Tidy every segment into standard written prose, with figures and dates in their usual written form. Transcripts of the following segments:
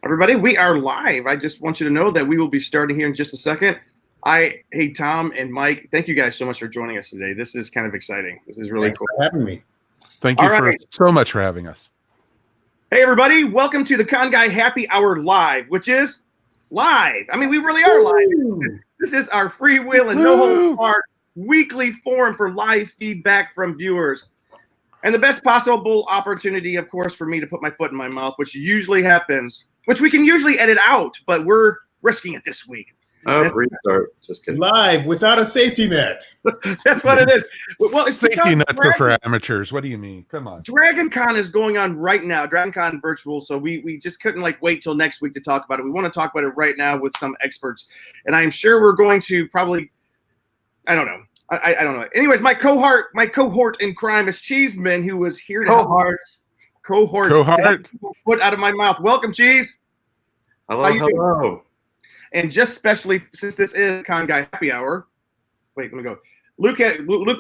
Everybody, we are live. I just want you to know that we will be starting here in just a second. Hey, Tom and Mike, thank you guys so much for joining us today. This is kind of exciting. This is really cool. Thanks for having me. Thank you so much for having us. Hey, everybody, welcome to the Con Guy Happy Hour Live, which is live. I mean, we really are live. This is our freewheel and no holds barred weekly forum for live feedback from viewers. And the best possible opportunity, of course, for me to put my foot in my mouth, which usually happens, which we can usually edit out, but we're risking it this week. Oh, restart. Just kidding. Live without a safety net. That's what it is. Well, it's safety nets are for amateurs. What do you mean? Come on. Dragon Con is going on right now. Dragon Con virtual. So we just couldn't wait till next week to talk about it. We want to talk about it right now with some experts. And I'm sure we're going to probably, I don't know. I don't know. Anyways, my cohort in crime is Cheeseman, who was here to cohort. Foot out of my mouth. Welcome, Cheese. Hello. And just especially since this is Con Guy Happy Hour. Wait, let me go. Luke,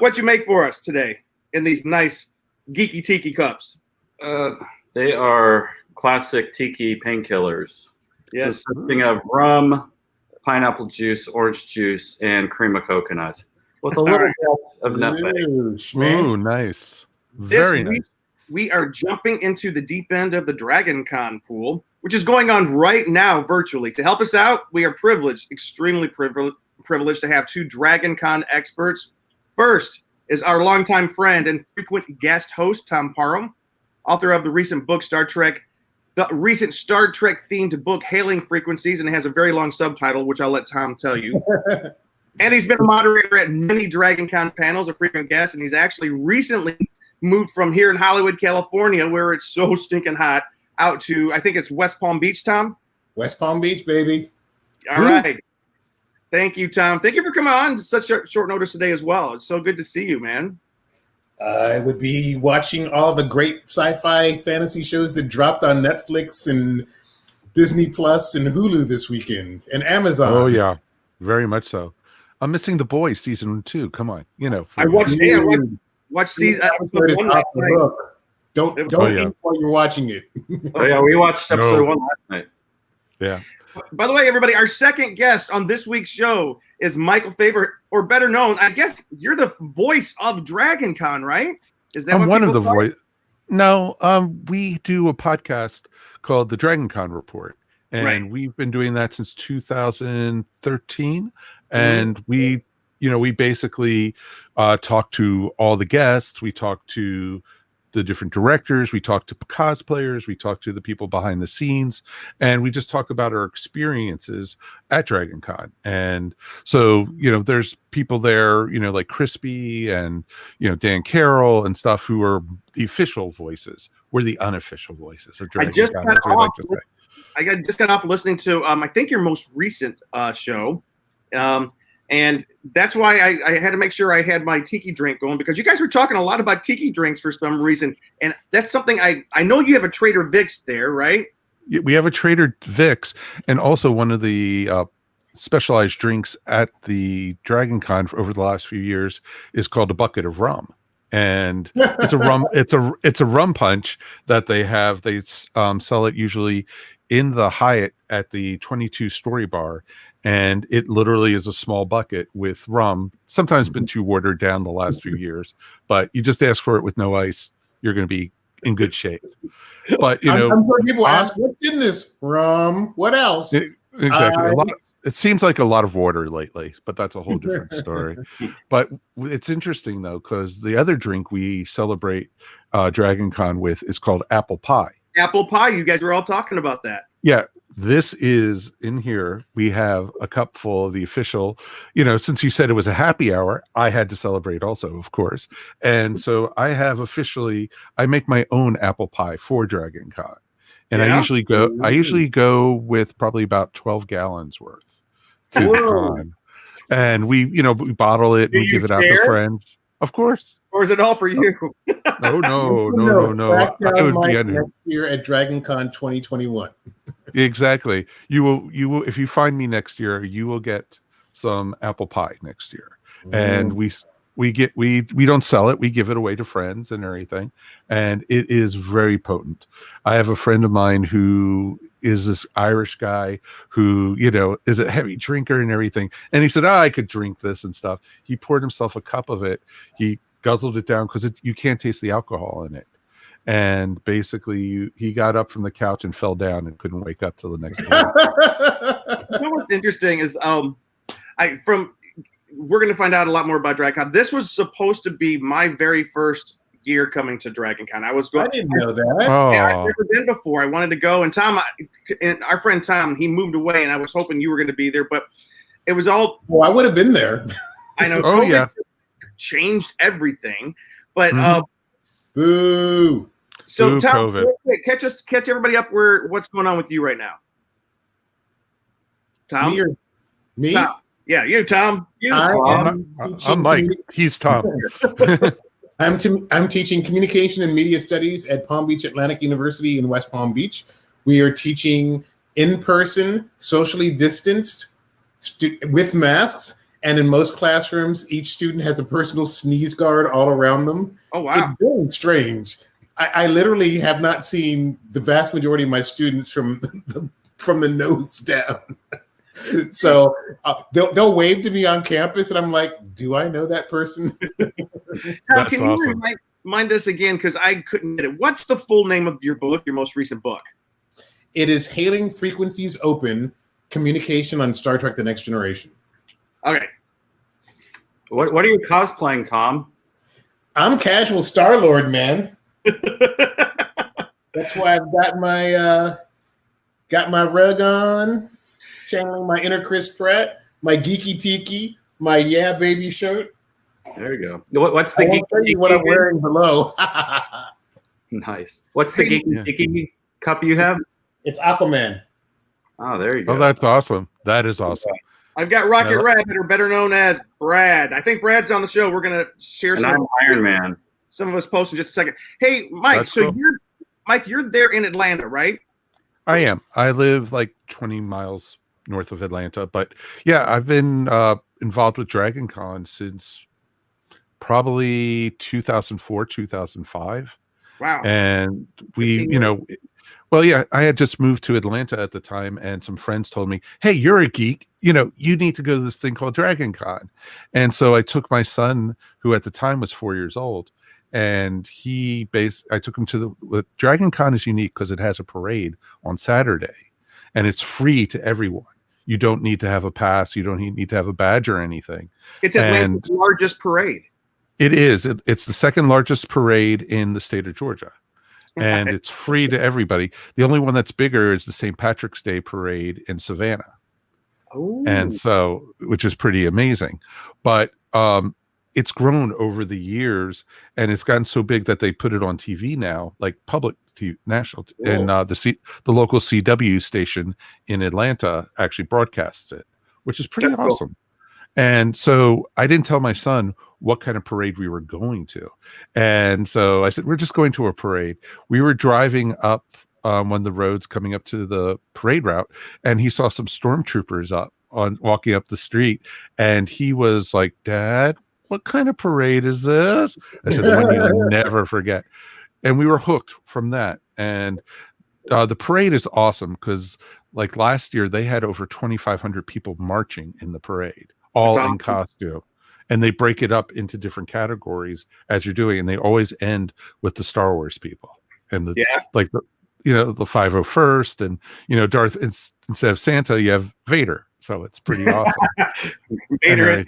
what you make for us today in these nice geeky tiki cups? They are classic tiki painkillers. Yes. Consisting of rum, pineapple juice, orange juice, and cream of coconut. With a little bit of nutmeg. Ooh, nice. Very nice. We are jumping into the deep end of the Dragon Con pool, which is going on right now virtually. To help us out, we are privileged, extremely privileged to have two Dragon Con experts. First is our longtime friend and frequent guest host, Thom Parham, author of the recent book Star Trek themed book Hailing Frequencies, and it has a very long subtitle, which I'll let Tom tell you. And he's been a moderator at many Dragon Con panels, a frequent guest, and he's actually recently moved from here in Hollywood, California, where it's so stinking hot, out to, I think it's West Palm Beach, Tom? West Palm Beach, baby. All right. Thank you, Tom. Thank you for coming on such short notice today as well. It's so good to see you, man. I would be watching all the great sci-fi fantasy shows that dropped on Netflix and Disney Plus and Hulu this weekend, and Amazon. Oh, yeah. Very much so. I'm missing The Boys season 2. Come on. I watched season episode 1 last night. Don't eat while you're watching it. Oh, yeah, we watched episode 1 last night. Yeah. By the way, everybody, our second guest on this week's show is Michael Faber, or better known, I guess you're the voice of Dragon Con, right? Is that I'm one of the voice? No, we do a podcast called the Dragon Con Report, and we've been doing that since 2013. And we basically talk to all the guests. We talk to the different directors. We talk to cosplayers. We talk to the people behind the scenes. And we just talk about our experiences at Dragon Con. And so, there's people there, like Crispy and, Dan Carroll and stuff who are the official voices. We're the unofficial voices of Dragon Con. I just got off listening to, I think your most recent show. And that's why I had to make sure I had my tiki drink going, because you guys were talking a lot about tiki drinks for some reason. And that's something I know you have a Trader Vic's there, right? We have a Trader Vic's, and also one of the specialized drinks at the Dragon Con over the last few years is called a bucket of rum. And it's a rum, it's a rum punch that they have. They sell it usually in the Hyatt at the 22 Story Bar. And it literally is a small bucket with rum. Sometimes been too watered down the last few years, but you just ask for it with no ice, you're going to be in good shape. But I'm sure people ask, what's in this rum? What else? Exactly. It seems like a lot of water lately, but that's a whole different story. But it's interesting though, because the other drink we celebrate Dragon Con with is called apple pie. Apple pie. You guys were all talking about that. Yeah. This is in here. We have a cup full of the official, since you said it was a happy hour, I had to celebrate also, of course. And so I have I make my own apple pie for Dragon Con. And I usually go with probably about 12 gallons worth to the con. And we bottle it and we give it out to friends. Of course. Or is it all for you? No. I would be next year at Dragon Con 2021. Exactly. You will. If you find me next year, you will get some apple pie next year. And we don't sell it. We give it away to friends and everything. And it is very potent. I have a friend of mine who is this Irish guy who, is a heavy drinker and everything. And he said, I could drink this and stuff. He poured himself a cup of it. He guzzled it down because you can't taste the alcohol in it. And basically he got up from the couch and fell down and couldn't wake up till the next day. What's interesting is we're going to find out a lot more about DragonCon. This was supposed to be my very first year coming to DragonCon. I didn't know that. Oh. Yeah, I've never been before. I wanted to go, and and our friend Tom, he moved away, and I was hoping you were going to be there, but it was all. Well, I would have been there. I know. Oh, yeah. Changed everything, but boo. So Boo, Tom, COVID. catch everybody up. What's going on with you right now? Tom, me? Tom. Yeah, you, Tom. I'm Mike. He's Tom. I'm teaching communication and media studies at Palm Beach Atlantic University in West Palm Beach. We are teaching in person, socially distanced, with masks, and in most classrooms, each student has a personal sneeze guard all around them. Oh wow! It's very strange. I literally have not seen the vast majority of my students from the nose down. So they'll wave to me on campus, and I'm like, do I know that person? Tom, can you remind us again, because I couldn't get it. What's the full name of your book, your most recent book? It is Hailing Frequencies Open, Communication on Star Trek: The Next Generation. Okay. What are you cosplaying, Tom? I'm casual Star-Lord, man. That's why I've got my rug on, channeling my inner Chris Pratt, my geeky tiki, my yeah baby shirt. There you go. What's the geeky tiki? What I'm wearing below. Nice. What's the geeky tiki cup you have? It's Aquaman. Oh, there you go. Oh, that's awesome. That is awesome. I've got Rocket Rabbit, or better known as Brad. I think Brad's on the show. We're gonna share and I'm Iron Man. Some of us post in just a second. Hey, Mike. That's so cool. you're there in Atlanta, right? I am. I live like 20 miles north of Atlanta, but yeah, I've been involved with DragonCon since probably 2004, 2005. Wow. And I had just moved to Atlanta at the time, and some friends told me, hey, you're a geek. You need to go to this thing called DragonCon. And so I took my son, who at the time was 4 years old, and I took him to DragonCon is unique because it has a parade on Saturday, and it's free to everyone. You don't need to have a pass. You don't need to have a badge or anything. It's Atlanta's largest parade. It is. It's the second largest parade in the state of Georgia. And it's free to everybody. The only one that's bigger is the St. Patrick's Day parade in Savannah. Oh. And so, which is pretty amazing. But it's grown over the years, and it's gotten so big that they put it on TV now, like public TV, national, and the local CW station in Atlanta actually broadcasts it, which is pretty awesome. Cool. And so I didn't tell my son what kind of parade we were going to. And so I said, we're just going to a parade. We were driving up one of the roads coming up to the parade route, and he saw some stormtroopers walking up the street. And he was like, Dad, what kind of parade is this? I said, the one you'll never forget. And we were hooked from that. And the parade is awesome because like last year, they had over 2,500 people marching in the parade, all in costume. And they break it up into different categories as you're doing. And they always end with the Star Wars people. And the 501st, and Darth, instead of Santa, you have Vader. So it's pretty awesome. Vader.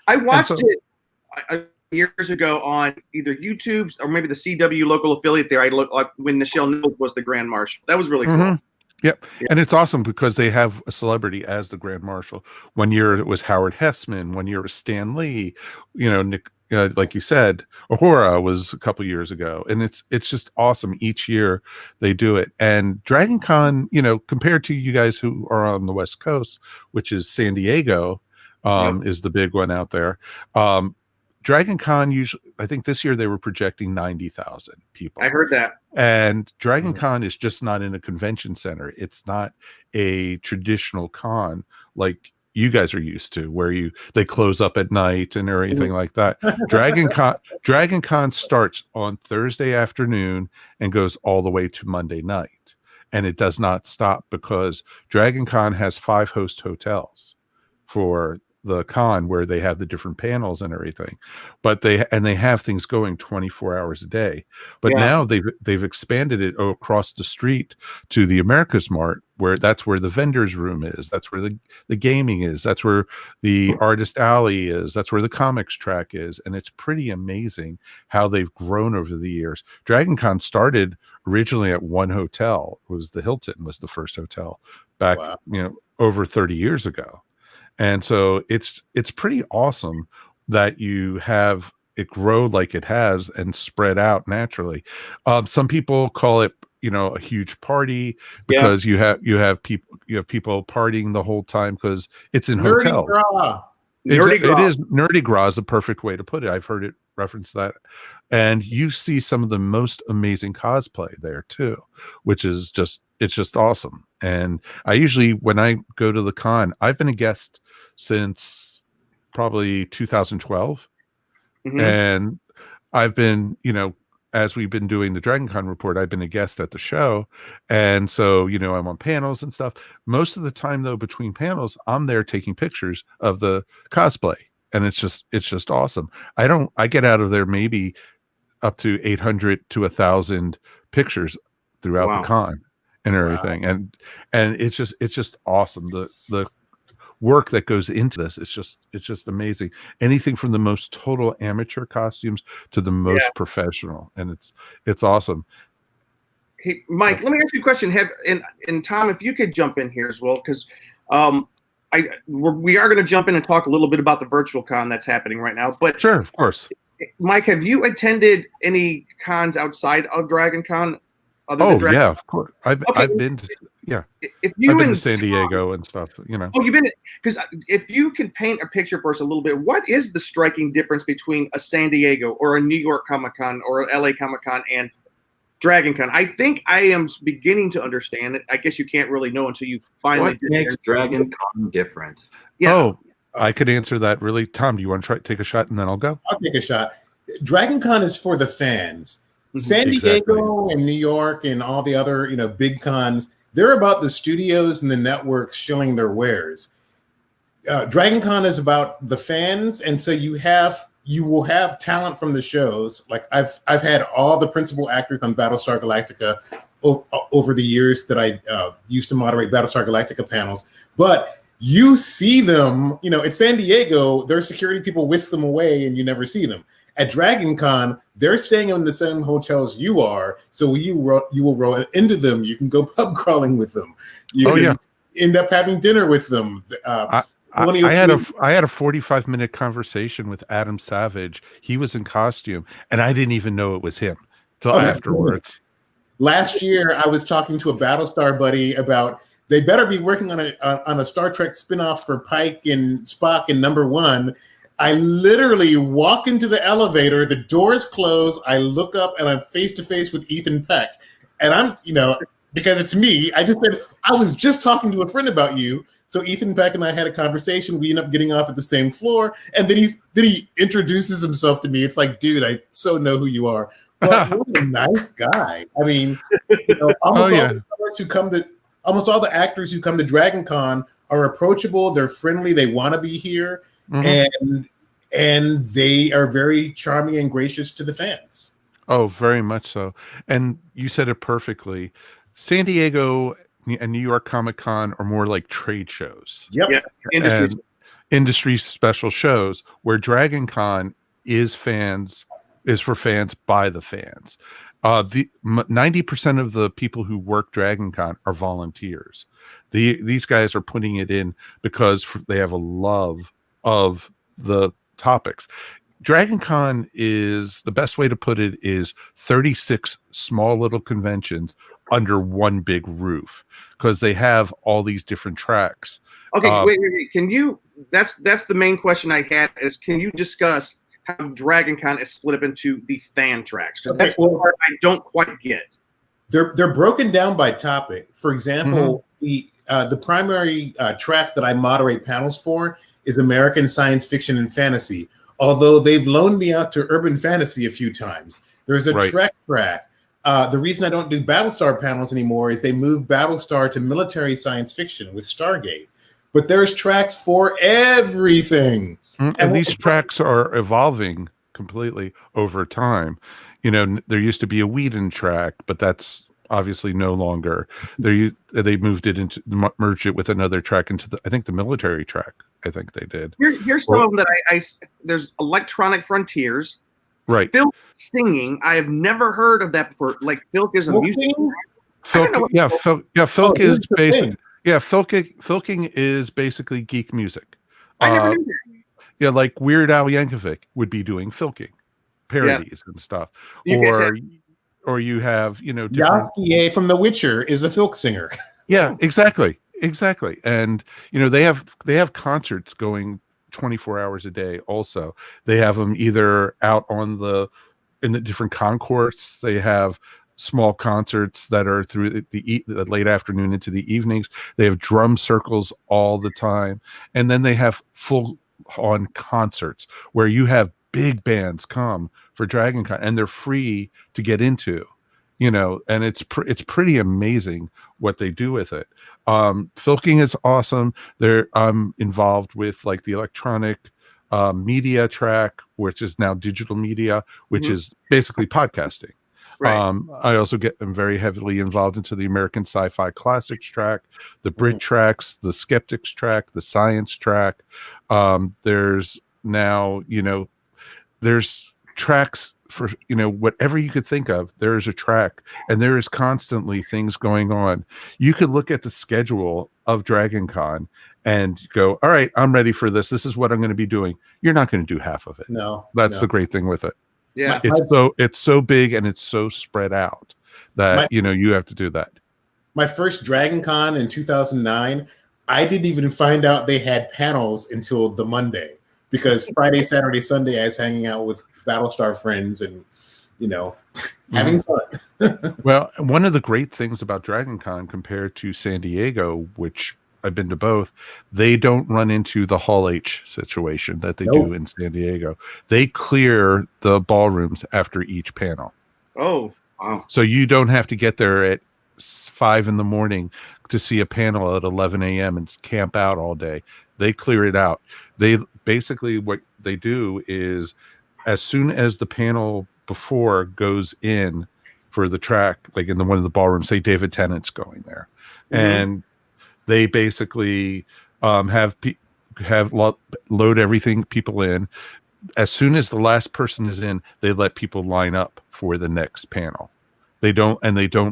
I watched it years ago on either YouTube or maybe the CW local affiliate there. I looked like when Nichelle Nichols was the Grand Marshal. That was really cool. Yep. Yeah. And it's awesome because they have a celebrity as the Grand Marshal. 1 year it was Howard Hessman. 1 year it was Stan Lee. Nick, like you said, Uhura was a couple years ago. And it's just awesome. Each year they do it. And DragonCon, compared to you guys who are on the West Coast, which is San Diego, is the big one out there. DragonCon usually, I think this year they were projecting 90,000 people. I heard that. And DragonCon is just not in a convention center. It's not a traditional con like you guys are used to, where they close up at night and or anything like that. Dragon Con starts on Thursday afternoon and goes all the way to Monday night, and it does not stop because Dragon Con has 5 host hotels for the con where they have the different panels and everything, but they have things going 24 hours a day. But now they've expanded it across the street to the America's Mart, where that's where the vendors room is, that's where the gaming is, that's where the artist alley is, that's where the comics track is. And it's pretty amazing how they've grown over the years. Dragon Con started originally at one hotel. It was the Hilton was the first hotel back over 30 years ago. And so it's pretty awesome that you have it grow like it has and spread out naturally. Some people call it, a huge party because you have people partying the whole time because it's in hotels. It is Nerdy Gras is a perfect way to put it. I've heard it reference that, and you see some of the most amazing cosplay there too, which is just awesome. And I usually, when I go to the con, I've been a guest since probably 2012, and I've been, as we've been doing the Dragon Con report, I've been a guest at the show, and so I'm on panels and stuff. Most of the time, though, between panels, I'm there taking pictures of the cosplay, and it's just awesome. I get out of there maybe up to 800 to 1,000 pictures throughout the con and everything, and it's just awesome. The work that goes into this, it's just amazing. Anything from the most total amateur costumes to the most professional, and it's awesome. Hey, Mike, let me ask you a question. And Tom, if you could jump in here as well, because we are going to jump in and talk a little bit about the virtual con that's happening right now. But sure, of course. Mike, have you attended any cons outside of Dragon Con? Yeah, of course. I've been to If you I've been to San Diego and stuff. Oh, you've been, because if you can paint a picture for us a little bit, what is the striking difference between a San Diego or a New York Comic Con or a LA Comic Con and Dragon Con? I think I am beginning to understand it. I guess you can't really know until you finally. What makes Dragon Con different? Yeah. Oh, I could answer that really. Tom, do you want to take a shot and then I'll go? I'll take a shot. Dragon Con is for the fans. San Diego and New York and all the other, big cons, they're about the studios and the networks showing their wares. Dragon Con is about the fans, and so you will have talent from the shows. Like I've had all the principal actors on Battlestar Galactica over the years that I used to moderate Battlestar Galactica panels, but you see them, at San Diego, their security people whisk them away and you never see them. At Dragon Con, they're staying in the same hotels you are, so you will roll into them. You can go pub crawling with them. You can end up having dinner with them. I had a 45-minute conversation with Adam Savage. He was in costume, and I didn't even know it was him till afterwards. Last year, I was talking to a Battlestar buddy about they better be working on a Star Trek spinoff for Pike and Spock in #1. I literally walk into the elevator, the doors close, I look up, and I'm face to face with Ethan Peck. And I'm, because it's me, I just said, I was just talking to a friend about you. So Ethan Peck and I had a conversation. We end up getting off at the same floor. And then he introduces himself to me. It's like, dude, I so know who you are. But what a nice guy. I mean, almost all the actors who come to Dragon Con are approachable. They're friendly. They want to be here. And they are very charming and gracious to the fans. Oh, very much so. And you said it perfectly. San Diego and New York Comic Con are more like trade shows. Yep. Yeah. Industry special shows, where Dragon Con is for fans by the fans. 90% of the people who work Dragon Con are volunteers. These guys are putting it in because they have a love of the topics. Dragon Con is, the best way to put it is 36 small little conventions under one big roof, because they have all these different tracks. Okay, wait. Can you, that's the main question I had, is can you discuss how Dragon Con is split up into the fan tracks? Because that's the part I don't quite get. They're broken down by topic. For example, the primary track that I moderate panels for is American science fiction and fantasy. Although they've loaned me out to urban fantasy a few times. There's a Trek track. The reason I don't do Battlestar panels anymore is they moved Battlestar to military science fiction with Stargate. But there's tracks for everything. And these tracks are evolving completely over time. You know, there used to be a Whedon track, but that's obviously no longer. They moved it into, merged it with another track into I think the military track. I think they did. Here's some of them that I there's Electronic Frontiers. Right. Filk singing. I have never heard of that before. Like Filk is a music. Filk is basically Filking is basically geek music. I never knew that. Yeah, like Weird Al Yankovic would be doing Filking parodies and stuff. Or you have, you know, Jaskier from The Witcher is a Filk singer. Yeah, exactly. And you know, they have concerts going 24 hours a day. Also, they have them either out in the different concourse. They have small concerts that are through the late afternoon into the evenings. They have drum circles all the time, and then they have full on concerts where you have big bands come for Dragon Con, and they're free to get into, you know, and it's pretty amazing what they do with it. Filking is awesome. I'm involved with like the electronic media track, which is now digital media, which is basically podcasting. Right. I also am very heavily involved into the American Sci-Fi Classics track, the Brit tracks, the Skeptics track, the Science track. There's now, you know, there's tracks for, you know, whatever you could think of. There is a track, and there is constantly things going on. You could look at the schedule of Dragon Con and go, all right, I'm ready for this. This is what I'm going to be doing. You're not going to do half of it. No, that's the great thing with it. Yeah, it's so big and it's so spread out that you know, you have to do that. My first Dragon Con in 2009, I didn't even find out they had panels until the Monday, because Friday, Saturday, Sunday I was hanging out with Battlestar friends and, you know, having fun. Well, one of the great things about Dragon Con compared to San Diego, which I've been to both, they don't run into the Hall H situation that they do in San Diego. They clear the ballrooms after each panel. Oh, wow. So you don't have to get there at 5 a.m. to see a panel at 11 a.m. and camp out all day. They clear it out. They basically, what they do is, as soon as the panel before goes in for the track, like in one of the ballrooms, say David Tennant's going there, and they basically load everything, people in. As soon as the last person is in, they let people line up for the next panel. They don't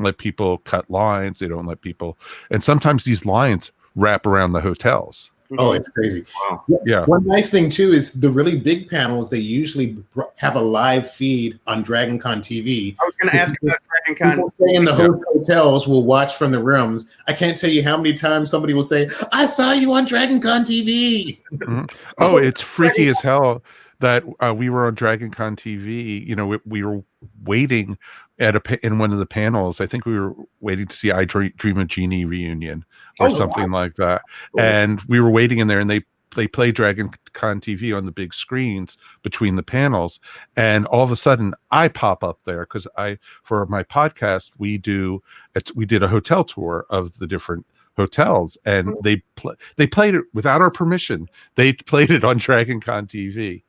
let people cut lines. They don't let people, and sometimes these lines wrap around the hotels. Oh, it's crazy. Wow. Yeah. One nice thing too is the really big panels, they usually have a live feed on Dragon Con TV. I was going to ask about Dragon Con. People staying in the hotels will watch from the rooms. I can't tell you how many times somebody will say, "I saw you on Dragon Con TV." Oh, it's freaky as hell that we were on Dragon Con TV. You know, we were waiting in one of the panels. I think we were waiting to see I Dream of Jeannie reunion or something like that. And we were waiting in there, and they play Dragon Con TV on the big screens between the panels. And all of a sudden I pop up there because for my podcast, we did a hotel tour of the different hotels, and they played it without our permission. They played it on Dragon Con TV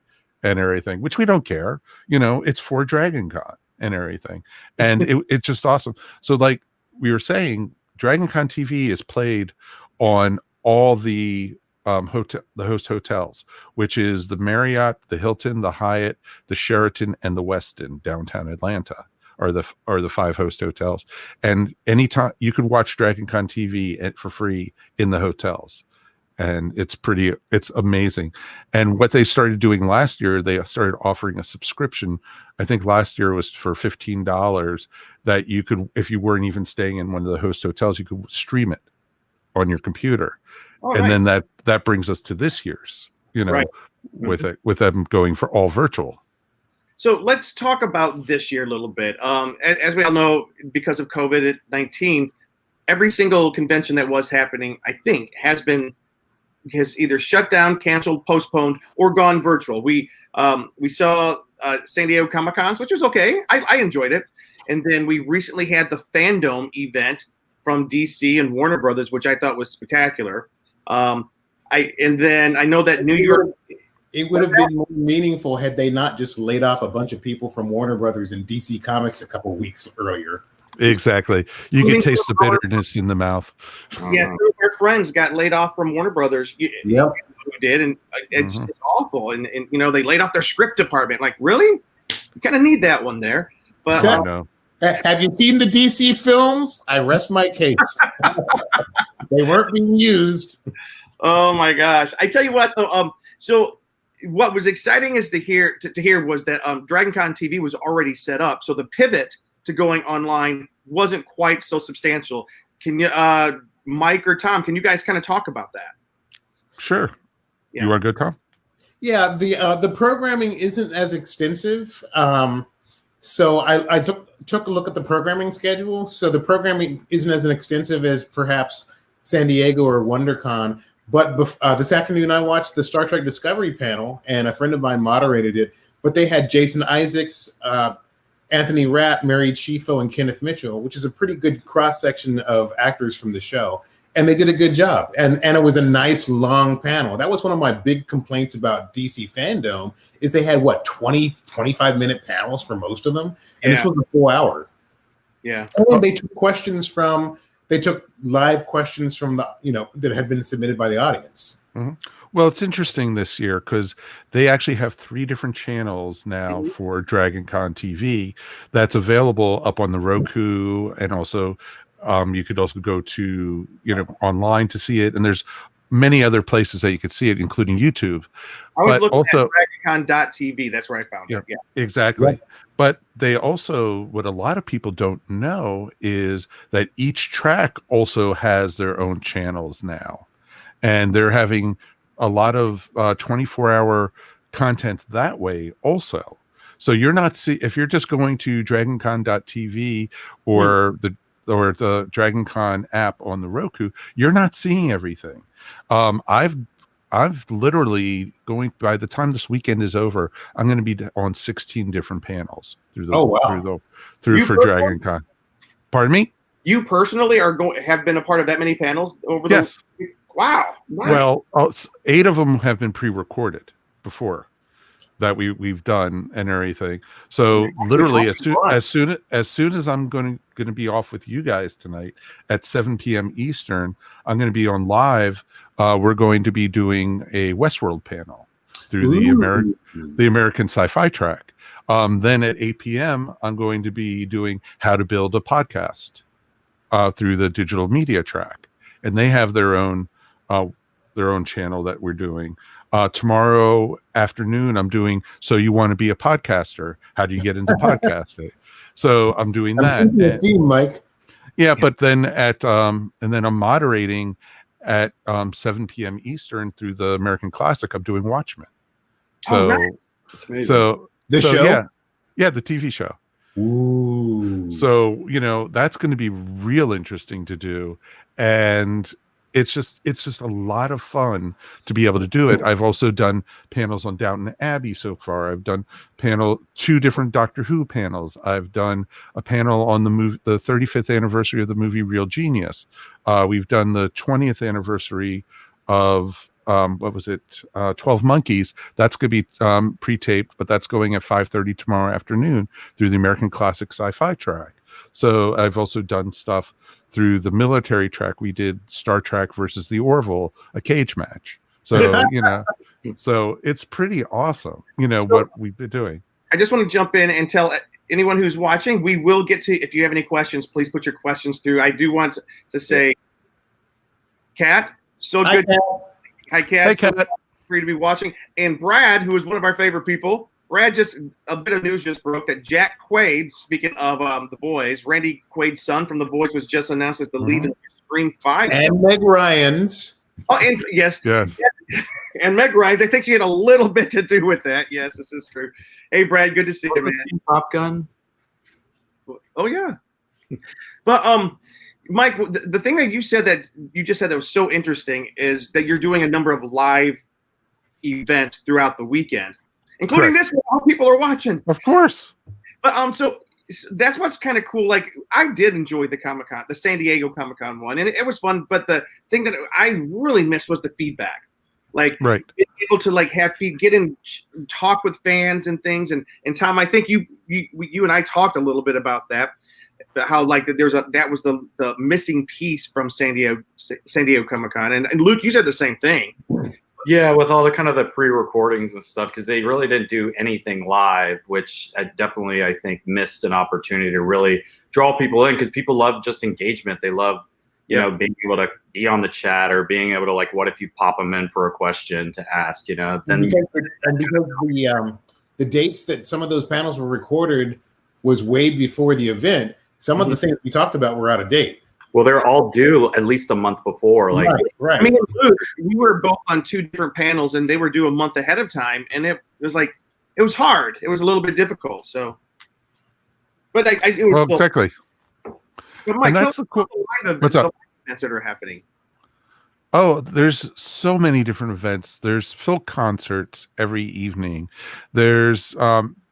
and everything, which we don't care. You know, it's for Dragon Con and everything. And it's just awesome. So like we were saying, Dragon Con TV is played on all the host hotels, which is the Marriott, the Hilton, the Hyatt, the Sheraton, and the Westin downtown Atlanta are the 5 host hotels. And anytime you can watch Dragon Con TV for free in the hotels. And it's amazing. And what they started doing last year, they started offering a subscription. I think last year was for $15 that you could, if you weren't even staying in one of the host hotels, you could stream it on your computer. Then that brings us to this year's, you know, with them going for all virtual. So let's talk about this year a little bit. As we all know, because of COVID-19, every single convention that was happening, I think, has either shut down, canceled, postponed, or gone virtual. We saw San Diego Comic-Cons, which was okay. I enjoyed it. And then we recently had the Fandom event from DC and Warner Brothers, which I thought was spectacular. And then I know that New York. It would have been more meaningful had they not just laid off a bunch of people from Warner Brothers and DC Comics a couple weeks earlier. Exactly. You can taste the bitterness in the mouth. Yes, our friends got laid off from Warner Brothers. Yep. Who did, and it's awful. And they laid off their script department. Like, really? You kind of need that one there. But I know. Have you seen the DC films? I rest my case. They weren't being used. Oh my gosh! I tell you what, though. So what was exciting is to hear was that DragonCon TV was already set up, so the pivot to going online wasn't quite so substantial. Can you, Mike or Tom, can you guys kind of talk about that? Sure. Yeah. You want to go, Tom? Yeah, the programming isn't as extensive. So I took a look at the programming schedule. So the programming isn't as extensive as perhaps San Diego or WonderCon. But this afternoon, I watched the Star Trek Discovery panel, and a friend of mine moderated it. But they had Jason Isaacs, Anthony Rapp, Mary Chieffo, and Kenneth Mitchell, which is a pretty good cross-section of actors from the show. And they did a good job. And it was a nice, long panel. That was one of my big complaints about DC Fandom, is they had, 20, 25-minute panels for most of them? And This was a full hour. Yeah. And they took live questions from that had been submitted by the audience. Mm-hmm. Well, it's interesting this year because they actually have 3 different channels now for DragonCon TV that's available up on the Roku, and also you could also go to online to see it, and there's many other places that you could see it, including YouTube. I was looking at DragonCon.tv. That's where I found it. Yeah, exactly. Right. But they also, what a lot of people don't know is that each track also has their own channels now, and they're having a lot of 24-hour content that way also. So you're not if you're just going to DragonCon.tv or the DragonCon app on the Roku, you're not seeing everything. I've literally by the time this weekend is over, I'm going to be on 16 different panels through for DragonCon. Pardon me? You personally have been a part of that many panels over the Yes. Wow. Nice. Well, 8 of them have been pre-recorded before that we've done and everything. So literally as soon as I'm going to be off with you guys tonight at 7 p.m. Eastern, I'm going to be on live. We're going to be doing a Westworld panel through the American Sci-Fi track. Then at 8 p.m., I'm going to be doing how to build a podcast through the digital media track, and they have their own channel that we're doing. Tomorrow afternoon, I'm doing So You Want to Be a Podcaster? How do you get into podcasting? So I'm doing that. Theme, Mike. Yeah, but then and then I'm moderating at 7 p.m. Eastern through the American Classic. I'm doing Watchmen. So, nice. That's amazing. So the show? Yeah, the TV show. Ooh. So, that's going to be real interesting to do. And it's just a lot of fun to be able to do it. I've also done panels on Downton Abbey so far. I've done 2 different Doctor Who panels. I've done a panel on the 35th anniversary of the movie Real Genius. We've done the 20th anniversary of 12 Monkeys. That's going to be pre-taped, but that's going at 5:30 tomorrow afternoon through the American Classic Sci-Fi track. So I've also done stuff through the military track. We did Star Trek versus the Orville, a cage match. So, so it's pretty awesome, what we've been doing. I just want to jump in and tell anyone who's watching, we will get to, if you have any questions, please put your questions through. I do want to say, Kat, so good. Hi, Kat. Hey, Kat. Free to be watching. And Brad, who is one of our favorite people, a bit of news just broke that Jack Quaid, speaking of The Boys, Randy Quaid's son from The Boys was just announced as the lead of Scream 5. And Meg Ryan's. Oh, and yes. And Meg Ryan's. I think she had a little bit to do with that. Yes, this is true. Hey, Brad, good to see you, man. Top Gun. Oh, yeah. But Mike, the thing that you said that you just said that was so interesting is that you're doing a number of live events throughout the weekend, including Correct. this one. All people are watching, Of course. but so that's what's kind of cool. Like I did enjoy the Comic-Con, the San Diego Comic-Con one, and it was fun. But the thing that I really missed was the feedback. Like Right. being able to like get in, talk with fans and things. And Tom, I think you and I talked a little bit about that. How like that that was the missing piece from San Diego Comic-Con, and Luke, you said the same thing. Yeah, with all the kind of the pre-recordings and stuff, because they really didn't do anything live, which I think missed an opportunity to really draw people in, because people love just engagement. They love being able to be on the chat, or being able to like, what if you pop them in for a question to ask, then because the dates that some of those panels were recorded was way before the event. Some of the things we talked about were out of date. Well, they're all due at least a month before. Like, right. I mean, Luke, we were both on 2 different panels, and they were due a month ahead of time, and it was like it was hard. It was a little bit difficult. So, but it was cool. Exactly. But Mike, And that's the cool. What's up? Events that are happening. Oh, there's so many different events. There's film concerts every evening. There's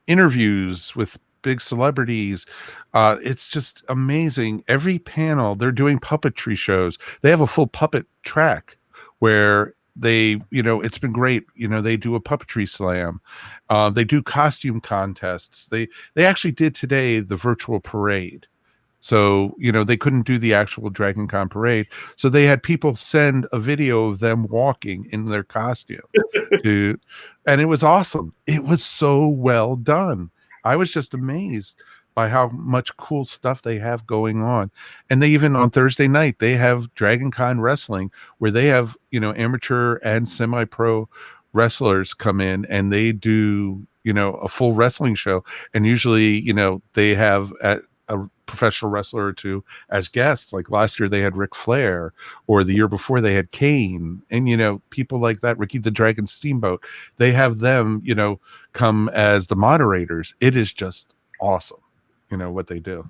interviews with big celebrities. It's just amazing. Every panel, they're doing puppetry shows. They have a full puppet track where they, it's been great. They do a puppetry slam. They do costume contests. They actually did today the virtual parade. So, they couldn't do the actual Dragon Con parade. So they had people send a video of them walking in their costume and it was awesome. It was so well done. I was just amazed by how much cool stuff they have going on. And they even on Thursday night, they have Dragon Con wrestling, where they have, amateur and semi-pro wrestlers come in, and they do, a full wrestling show. And usually, they have a professional wrestler or two as guests. Like last year they had Ric Flair, or the year before they had Kane, and people like that, Ricky the Dragon Steamboat. They have them come as the moderators. It is just awesome what they do.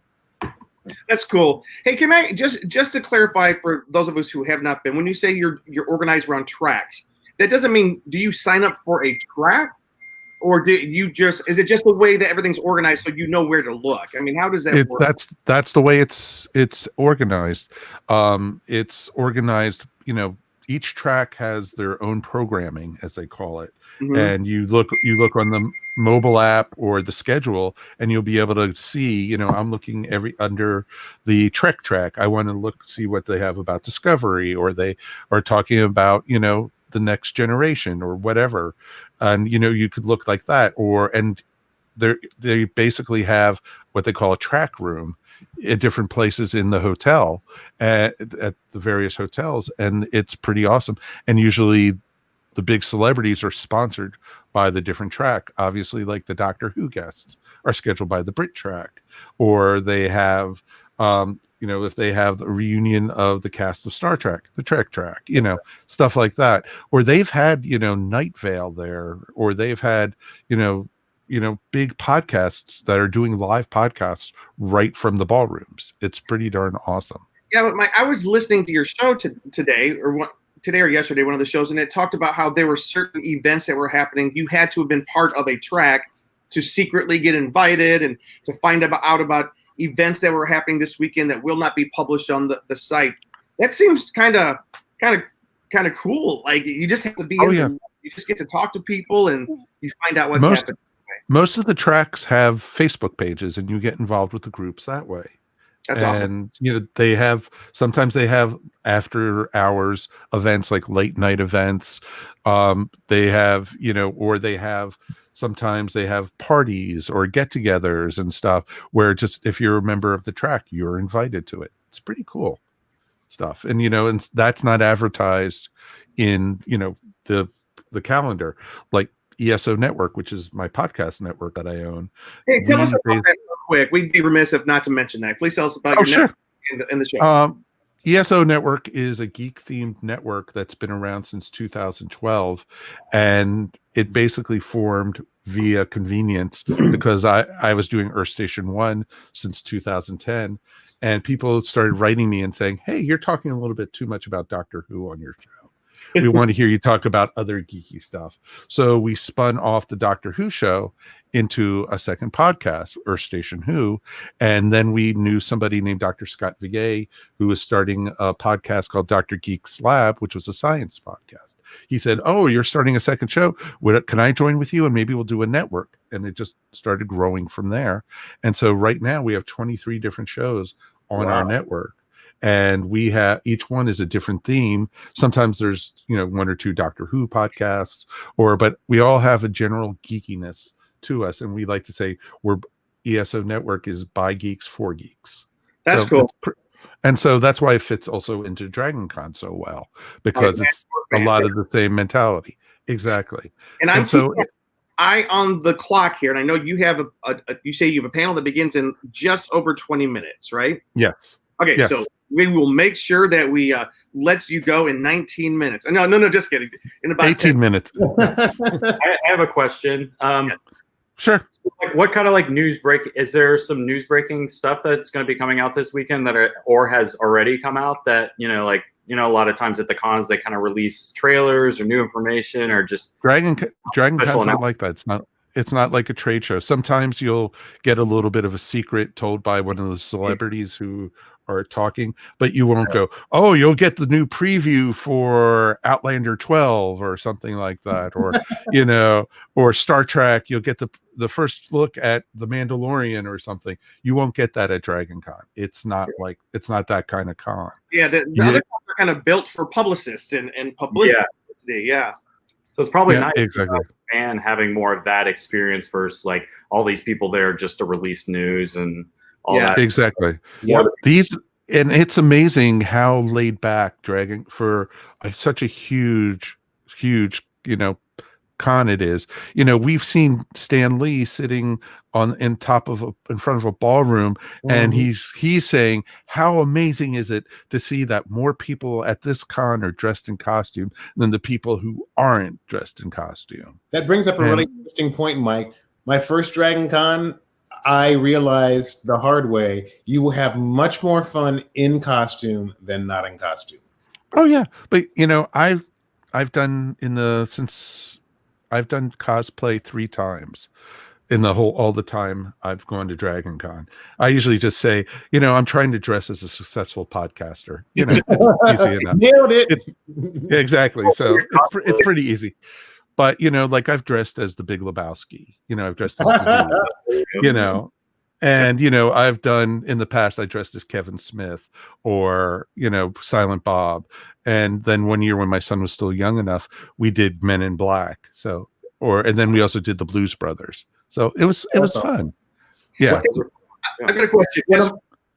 That's cool. Hey, can I just to clarify for those of us who have not been, when you say you're organized around tracks, that doesn't mean, do you sign up for a track? Or is it just the way that everything's organized so you know where to look? I mean, how does that work? That's the way it's organized. It's organized, each track has their own programming, as they call it. Mm-hmm. And you look on the mobile app or the schedule, and you'll be able to see, I'm looking under the Trek track. I want to see what they have about Discovery, or they are talking about, the next generation or whatever. And, you could look like that, and they basically have what they call a track room at different places in the hotel, at the various hotels. And it's pretty awesome. And usually the big celebrities are sponsored by the different track. Obviously, like the Doctor Who guests are scheduled by the Brit track, or they have, if they have a reunion of the cast of Star Trek, the Trek track, stuff like that. Or they've had, Night Vale there, or they've had, big podcasts that are doing live podcasts right from the ballrooms. It's pretty darn awesome. Yeah, but I was listening to your show today or yesterday, one of the shows, and it talked about how there were certain events that were happening. You had to have been part of a track to secretly get invited and to find out about events that were happening this weekend that will not be published on the site. That seems kind of cool. Like you just have to be you just get to talk to people and you find out what's happening. Most of the tracks have Facebook pages, and you get involved with the groups that way. That's awesome. Sometimes they have after hours events, like late night events. Sometimes they have parties or get-togethers and stuff where just if you're a member of the track, you're invited to it. It's pretty cool stuff. And, and that's not advertised in, the calendar, like Eso Network, which is my podcast network that I own. Hey, tell us about that real quick. We'd be remiss if not to mention that. Please tell us about your network in the show. ESO Network is a geek-themed network that's been around since 2012, and it basically formed via convenience because I was doing Earth Station 1 since 2010, and people started writing me and saying, hey, you're talking a little bit too much about Doctor Who on your show. We want to hear you talk about other geeky stuff. So we spun off the Doctor Who show into a second podcast, Earth Station Who. And then we knew somebody named Dr. Scott Vigay, who was starting a podcast called Dr. Geek's Lab, which was a science podcast. He said, oh, you're starting a second show. Can I join with you? And maybe we'll do a network. And it just started growing from there. And so right now we have 23 different shows on our network. And we have, each one is a different theme. Sometimes there's, one or two Doctor Who podcasts, but we all have a general geekiness to us. And we like to say ESO Network is by geeks for geeks. That's cool. And so that's why it fits also into Dragon Con so well, because it's a lot of the same mentality. Exactly. And so eye on the clock here. And I know you have you say you have a panel that begins in just over 20 minutes, right? Yes. Okay. Yes. So we will make sure that we let you go in 19 minutes. No, just kidding. In about 18 minutes. I have a question. Sure. So what kind of news break? Is there some news breaking stuff that's going to be coming out this weekend or has already come out that, a lot of times at the cons, they kind of release trailers or new information or just Dragon Con's not like that. It's not like a trade show. Sometimes you'll get a little bit of a secret told by one of the celebrities who are talking, but you won't go, oh, you'll get the new preview for Outlander 12 or something like that, or or Star Trek, you'll get the first look at the Mandalorian or something. You won't get that at Dragon Con. It's not that kind of con. Yeah, the other cons are kind of built for publicists and publicity. Yeah. So it's probably nice exactly. And having more of that experience versus all these people there just to release news and all that. Exactly. Yeah. And it's amazing how laid back Dragon for such a huge, con it is. We've seen Stan Lee sitting in front of a ballroom, and he's saying, how amazing is it to see that more people at this con are dressed in costume than the people who aren't dressed in costume. That brings up a really interesting point, Mike. My first Dragon Con, I realized the hard way, you will have much more fun in costume than not in costume. Oh yeah. But I've done cosplay 3 times in all the time I've gone to Dragon Con. I usually just say, I'm trying to dress as a successful podcaster. It's easy enough. Nailed it. Exactly. So it's pretty easy. But, I've dressed as the Big Lebowski, I've dressed as the and, I've done in the past, I dressed as Kevin Smith or, Silent Bob. And then one year when my son was still young enough, we did Men in Black. And then we also did the Blues Brothers. So it was fun. Yeah. I got a question.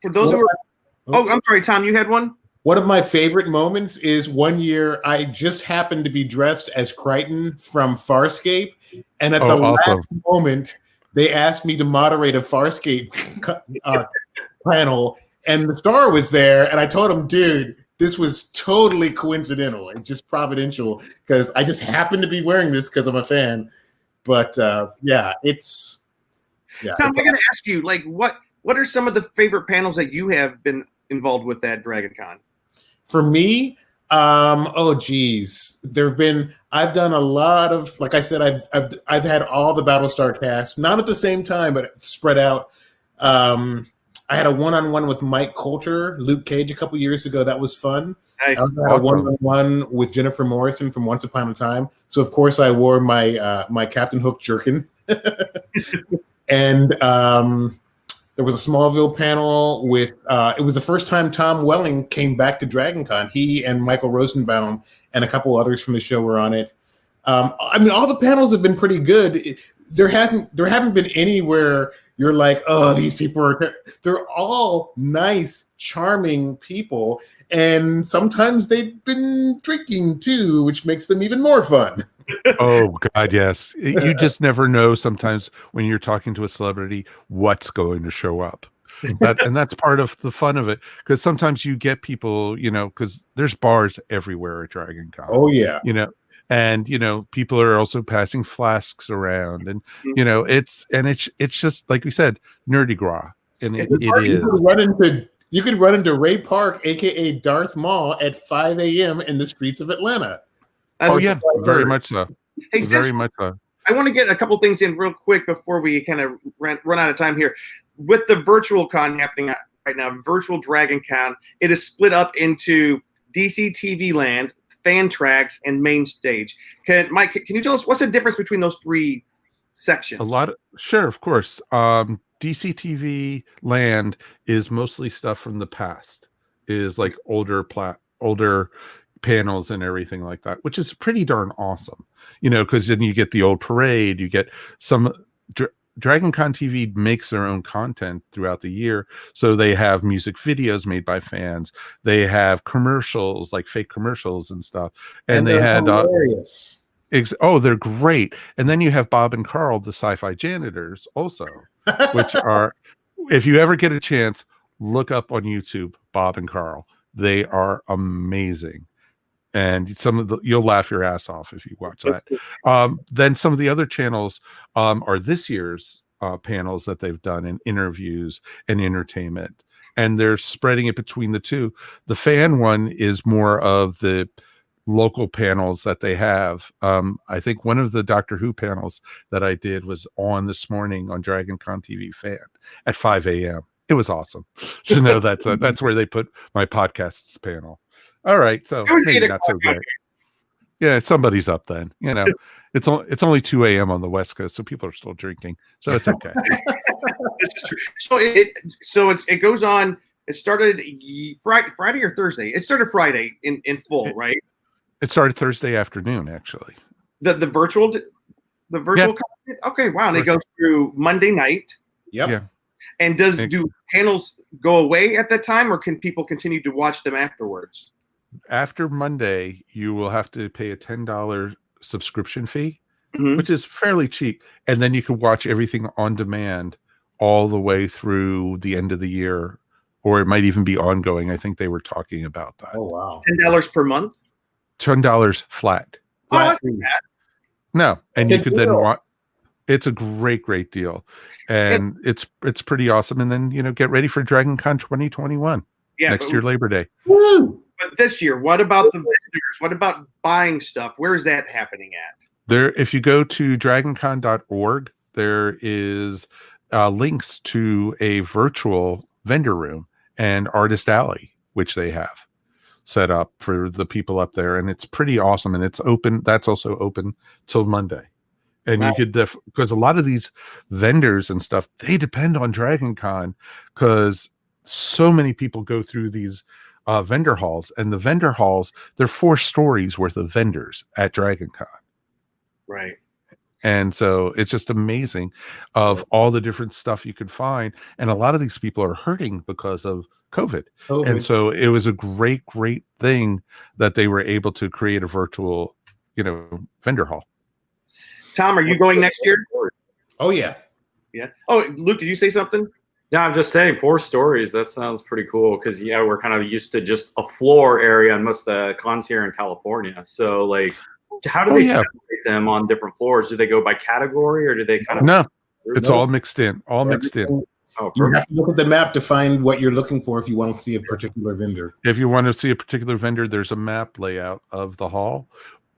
For those who are, I'm sorry, Tom, you had one? One of my favorite moments is one year I just happened to be dressed as Crichton from Farscape. And at the last moment, they asked me to moderate a Farscape panel. And the star was there. And I told him, dude, this was totally coincidental and just providential because I just happened to be wearing this because I'm a fan. But Tom, I got to ask you, what are some of the favorite panels that you have been involved with at Dragon Con? For me, I've done a lot of, like I said, I've had all the Battlestar cast, not at the same time, but spread out. I had a one-on-one with Mike Coulter, Luke Cage, a couple years ago. That was fun. Nice. I had a one-on-one with Jennifer Morrison from Once Upon a Time. So of course I wore my my Captain Hook jerkin. And there was a Smallville panel with, it was the first time Tom Welling came back to Dragon Con. He and Michael Rosenbaum and a couple others from the show were on it. All the panels have been pretty good. There haven't been any where you're like, oh, these people they're all nice, charming people. And sometimes they've been drinking too, which makes them even more fun. Oh God, yes. You just never know sometimes when you're talking to a celebrity what's going to show up. That's part of the fun of it, because sometimes you get people, because there's bars everywhere at Dragon Con. Oh yeah. And people are also passing flasks around, and it's just like we said, nerdy gras, and it is. You could run into Ray Park, aka Darth Maul, at 5 a.m. in the streets of Atlanta. Very much so. Hey, very much so. I want to get a couple things in real quick before we kind of run out of time here. With the virtual con happening right now, virtual Dragon Con, it is split up into DC TV Land, fan tracks, and main stage. Mike, can you tell us what's the difference between those three sections? Sure, of course. DC TV Land is mostly stuff from the past, is like older panels and everything like that, which is pretty darn awesome, because then you get the old parade, you get some Dragon Con TV makes their own content throughout the year. So they have music videos made by fans. They have commercials, like fake commercials and stuff. And they had hilarious. They're great. And then you have Bob and Carl, the sci-fi janitors, also, which are, if you ever get a chance, look up on YouTube, Bob and Carl. They are amazing. And you'll laugh your ass off if you watch that. Then some of the other channels are this year's panels that they've done in interviews and entertainment. And they're spreading it between the two. The fan one is more of the local panels that they have. I think one of the Doctor Who panels that I did was on this morning on Dragon Con TV Fan at 5 a.m. It was awesome to know that that's where they put my podcasts panel. All right, so maybe not so great. Yeah, somebody's up then. It's only 2 a.m. on the West Coast, so people are still drinking, so it's okay. This is true. So it goes on. It started Friday or Thursday. It started Friday in full, right? It started Thursday afternoon, actually. The virtual content? Okay, wow. And it goes through Monday night. Yep. Yeah. And do panels go away at that time, or can people continue to watch them afterwards? After Monday, you will have to pay a $10 subscription fee, which is fairly cheap. And then you can watch everything on demand all the way through the end of the year, or it might even be ongoing. I think they were talking about that. Oh, wow. $10 per month? $10 flat. Oh, that's not bad. No. And you could then watch. It's a great deal. And it's pretty awesome. And then, get ready for Dragon Con 2021 next year, Labor Day. Woo! But this year, what about the vendors? What about buying stuff? Where is that happening at? There, if you go to dragoncon.org, there is links to a virtual vendor room and artist alley, which they have set up for the people up there. And it's pretty awesome. And it's open. That's also open till Monday. And you could, because a lot of these vendors and stuff, they depend on Dragon Con, because so many people go through these vendor halls, and the vendor halls, they're 4 stories worth of vendors at Dragon Con. Right. And so it's just amazing of all the different stuff you could find. And a lot of these people are hurting because of COVID. And so it was a great thing that they were able to create a virtual, vendor hall. Tom, are you going next year? Oh, yeah. Yeah. Oh, Luke, did you say something? Yeah, I'm just saying 4 stories. That sounds pretty cool, because we're kind of used to just a floor area on most of the cons here in California. So like, how do they separate them on different floors? Do they go by category, or do they kind of? No, it's all mixed in. All mixed in. Oh, you have to look at the map to find what you're looking for if you want to see a particular vendor. If you want to see a particular vendor, there's a map layout of the hall,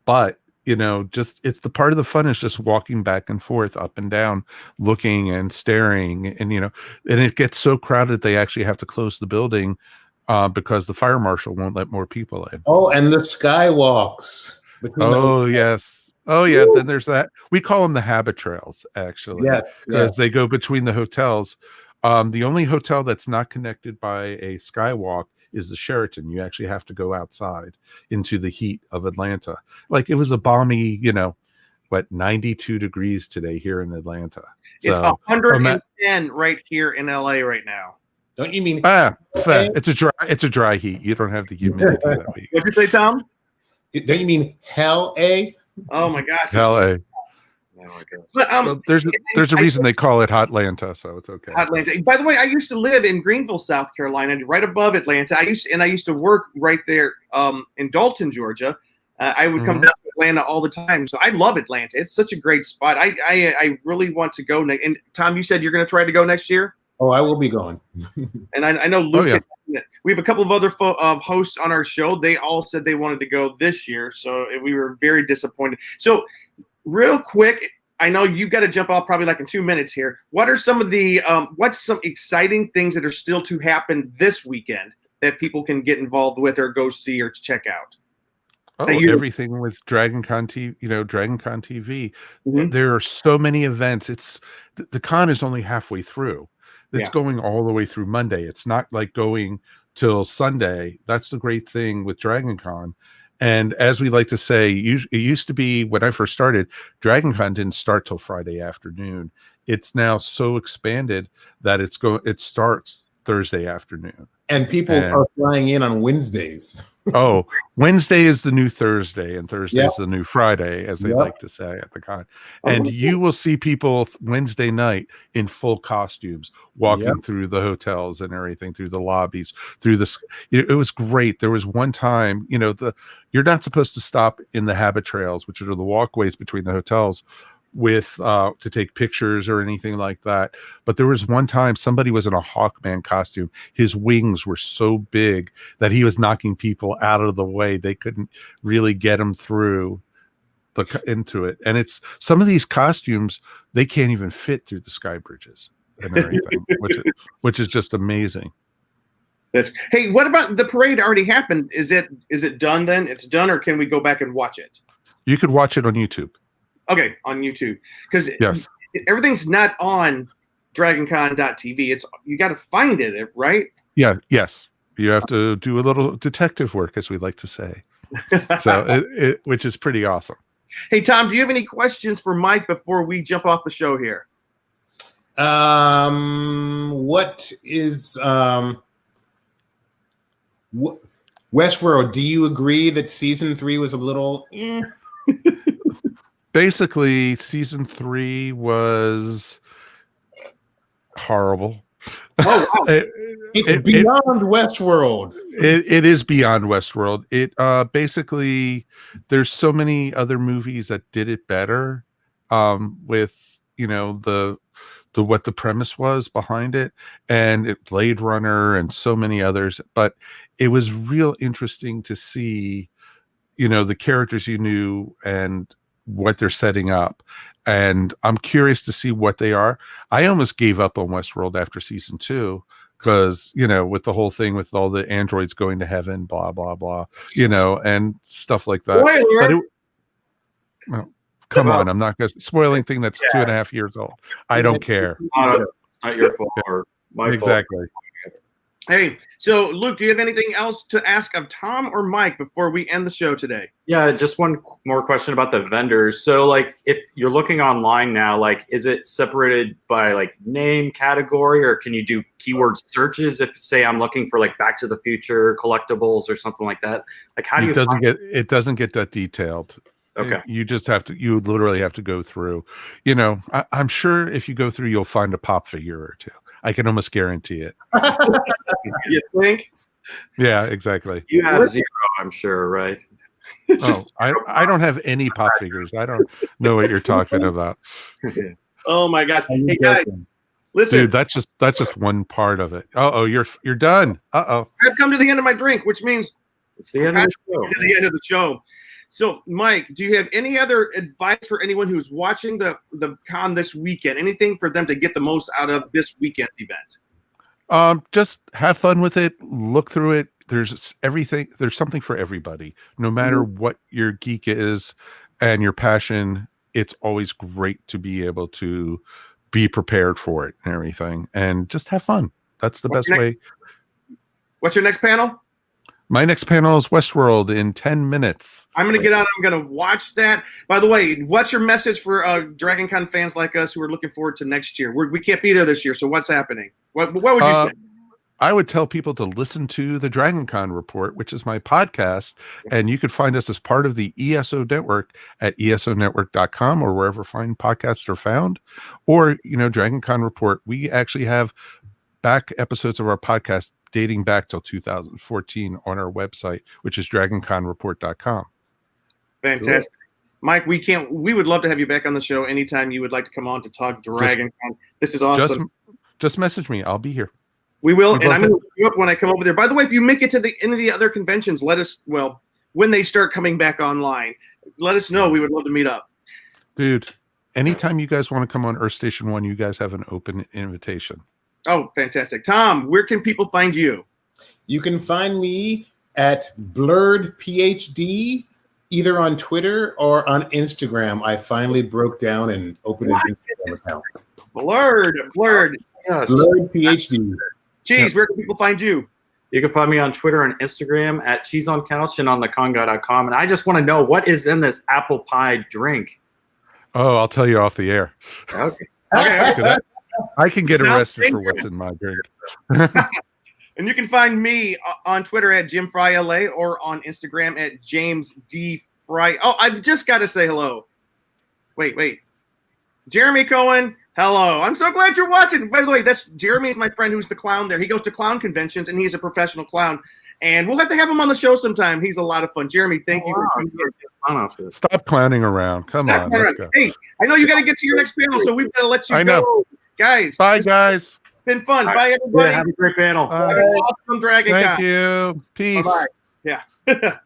but it's the part of the fun is just walking back and forth, up and down, looking and staring, and and it gets so crowded they actually have to close the building because the fire marshal won't let more people in. Oh, and the skywalks. Yes. Oh yeah. Then there's that. We call them the habit trails, actually. Yes. Because they go between the hotels. The only hotel that's not connected by a skywalk is the Sheraton. You actually have to go outside into the heat of Atlanta. Like, it was a balmy, 92 degrees today here in Atlanta. It's 110 right here in LA right now. Don't you mean? It's a dry heat. You don't have the humidity that week. What'd you say, Tom? Don't you mean hell, A? Oh my gosh. Hell, A. Oh my gosh. But Well, there's a reason they call it Hotlanta, so it's okay. Atlanta. By the way, I used to live in Greenville, South Carolina, right above Atlanta. I used to work right there in Dalton, Georgia. I would come down to Atlanta all the time, so I love Atlanta. It's such a great spot. I really want to go. And Tom, you said you're going to try to go next year. Oh, I will be going. And I know Luke. Oh, yeah. We have a couple of other hosts on our show. They all said they wanted to go this year, so we were very disappointed. So, real quick, I know you've got to jump off probably like in 2 minutes here. What are some of the what's some exciting things that are still to happen this weekend that people can get involved with or go see or check out? Oh, everything with DragonCon TV, DragonCon TV. Mhm. There are so many events. It's the con is only halfway through. It's going all the way through Monday. It's not like going till Sunday. That's the great thing with DragonCon. And as we like to say, it used to be when I first started, DragonCon didn't start till Friday afternoon. It's now so expanded that it starts Thursday afternoon. And people are flying in on Wednesdays. Oh, Wednesday is the new Thursday, and Thursday is the new Friday, as they like to say at the con. And you will see people Wednesday night in full costumes walking through the hotels and everything, through the lobbies, through the. It was great. There was one time, you're not supposed to stop in the habit trails, which are the walkways between the hotels, with to take pictures or anything like that. But there was one time somebody was in a Hawkman costume. His wings were so big that he was knocking people out of the way. They couldn't really get him through into it. And it's some of these costumes, they can't even fit through the sky bridges and everything, which is just amazing. Hey, what about the parade already happened? Is it done then? It's done, or can we go back and watch it? You could watch it on YouTube. Okay, on YouTube, because everything's not on DragonCon.tv. It's you got to find it, right? Yeah, yes. You have to do a little detective work, as we like to say. So, which is pretty awesome. Hey, Tom, do you have any questions for Mike before we jump off the show here? What is Westworld? Do you agree that season 3 was a little? Basically, season 3 was horrible. Oh, wow. It's beyond Westworld. It is beyond Westworld. It basically, there's so many other movies that did it better, with the what the premise was behind it, and Blade Runner and so many others. But it was real interesting to see, the characters you knew and what they're setting up, and I'm curious to see what they are. I almost gave up on Westworld after season 2 because with the whole thing with all the androids going to heaven, blah blah blah, and stuff like that. But come on, I'm not going to spoiling thing that's 2.5 years old. I don't care. It's not your fault or my fault. Exactly. Hey, so Luke, do you have anything else to ask of Tom or Mike before we end the show today? Yeah, just one more question about the vendors. So, if you're looking online now, is it separated by name category, or can you do keyword searches? If say I'm looking for Back to the Future collectibles or something like that, how do it doesn't get that detailed. Okay. You literally have to go through. I'm sure if you go through, you'll find a pop figure or two. I can almost guarantee it. You think? Yeah, exactly. You have 0, I'm sure, right? Oh, I don't have any pop figures. I don't know what you're talking about. Oh my gosh! Hey guys, listen, dude, that's just one part of it. You're done. I've come to the end of my drink, which means it's the end of the show. To the end of the show. So, Mike, do you have any other advice for anyone who's watching the con this weekend? Anything for them to get the most out of this weekend's event? Just have fun with it. Look through it. There's everything. There's something for everybody. No matter what your geek is and your passion, it's always great to be able to be prepared for it and everything. And just have fun. That's the best way. What's your next panel? My next panel is Westworld in 10 minutes. I'm going to get on. I'm going to watch that. By the way, what's your message for DragonCon fans like us who are looking forward to next year? We can't be there this year, so what's happening? What would you say? I would tell people to listen to the Dragon Con Report, which is my podcast. And you could find us as part of the ESO Network at esonetwork.com or wherever fine podcasts are found. Or, Dragon Con Report. We actually have back episodes of our podcast dating back till 2014 on our website, which is dragonconreport.com. Fantastic. Cool. Mike, we would love to have you back on the show anytime you would like to come on to talk Dragon Con. This is awesome. Just message me. I'll be here. We will, and I'm going to look you up when I come over there. By the way, if you make it to any of the other conventions, let us, when they start coming back online, let us know. We would love to meet up. Dude, anytime you guys want to come on Earth Station 1, you guys have an open invitation. Oh, fantastic. Tom, where can people find you? You can find me at Blurred PhD, either on Twitter or on Instagram. I finally broke down and opened an Instagram account. Blurred. Blurred PhD. Cheese, where can people find you? You can find me on Twitter and Instagram at cheeseoncouch and on theconguy.com. And I just want to know, what is in this apple pie drink? Oh, I'll tell you off the air. Okay. I can get arrested for what's in my drink. And you can find me on Twitter at JimFryLA or on Instagram at JamesDFry. Oh, I've just got to say hello. Wait. Jeremy Cohen, hello. I'm so glad you're watching. By the way, Jeremy is my friend who's the clown there. He goes to clown conventions, and he's a professional clown. And we'll have to have him on the show sometime. He's a lot of fun. Jeremy, thank you for coming here. Stop clowning around. Come on, let's go. Hey, I know you got to get to your next panel, so we've got to let you go. Guys. Bye, guys. Been fun. Bye, everybody. Yeah, have a great panel. Awesome Dragon Con. Thank you. Peace. Bye-bye. Yeah.